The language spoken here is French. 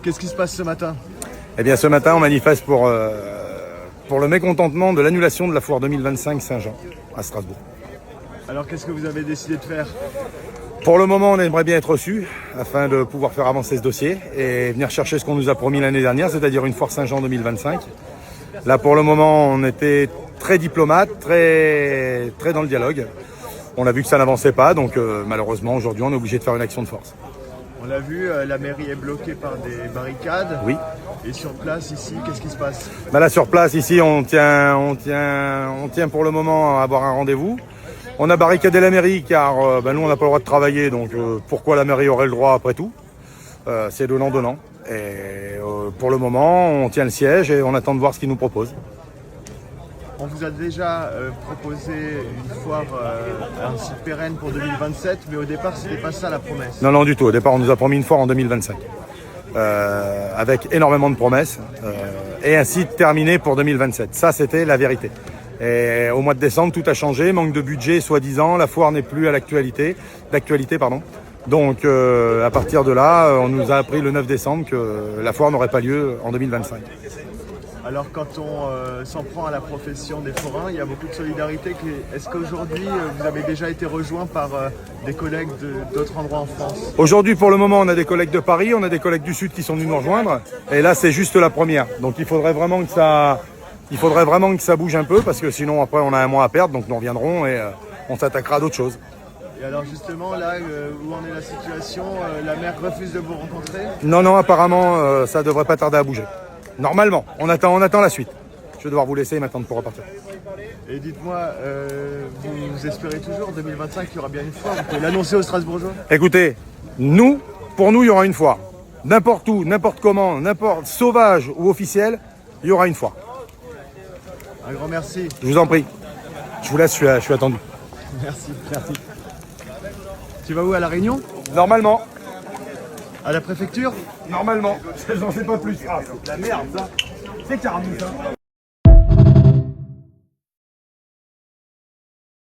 Qu'est-ce qui se passe ce matin? Eh bien, ce matin, on manifeste pour le mécontentement de l'annulation de la foire 2025 Saint-Jean à Strasbourg. Alors, qu'est-ce que vous avez décidé de faire? Pour le moment, on aimerait bien être reçu afin de pouvoir faire avancer ce dossier et venir chercher ce qu'on nous a promis l'année dernière, c'est-à-dire une foire Saint-Jean 2025. Là, pour le moment, on était très diplomate, très dans le dialogue. On a vu que ça n'avançait pas, donc malheureusement, aujourd'hui, on est obligé de faire une action de force. On l'a vu, la mairie est bloquée par des barricades. Oui. Et sur place, ici, qu'est-ce qui se passe? Là, sur place, ici, on tient pour le moment à avoir un rendez-vous. On a barricadé la mairie car nous, on n'a pas le droit de travailler, donc pourquoi la mairie aurait le droit après tout? C'est donnant-donnant. Et pour le moment, on tient le siège et on attend de voir ce qu'ils nous proposent. On vous a déjà proposé une foire, un site pérenne pour 2027, mais au départ, c'était pas ça la promesse. Non, du tout. Au départ, on nous a promis une foire en 2025. Avec énormément de promesses et un site terminé pour 2027. Ça, c'était la vérité. Et au mois de décembre, tout a changé, manque de budget, soi-disant, la foire n'est plus à d'actualité. Donc, à partir de là, on nous a appris le 9 décembre que la foire n'aurait pas lieu en 2025. Alors, quand on s'en prend à la profession des forains, il y a beaucoup de solidarité. Est-ce qu'aujourd'hui, vous avez déjà été rejoint par des collègues d'autres endroits en France? Aujourd'hui, pour le moment, on a des collègues de Paris, on a des collègues du Sud qui sont venus nous rejoindre. Et là, c'est juste la première. Donc, il faudrait vraiment que ça bouge un peu parce que sinon, après, on a un mois à perdre. Donc, nous reviendrons et on s'attaquera à d'autres choses. Et alors, justement, là où en est la situation, la maire refuse de vous rencontrer? Non, apparemment, ça devrait pas tarder à bouger. Normalement, on attend la suite. Je vais devoir vous laisser maintenant pour repartir. Et dites-moi, vous espérez toujours en 2025 qu'il y aura bien une foire? Vous pouvez l'annoncer aux Strasbourgeois? Écoutez, pour nous, il y aura une foire. N'importe où, n'importe comment, n'importe sauvage ou officiel, il y aura une foire. Un grand merci. Je vous en prie. Je vous laisse, je suis attendu. Merci. Tu vas où, à La Réunion? Normalement. À la préfecture? Normalement. J'en sais pas plus. Ah, c'est de la merde, ça. C'est carrément ça.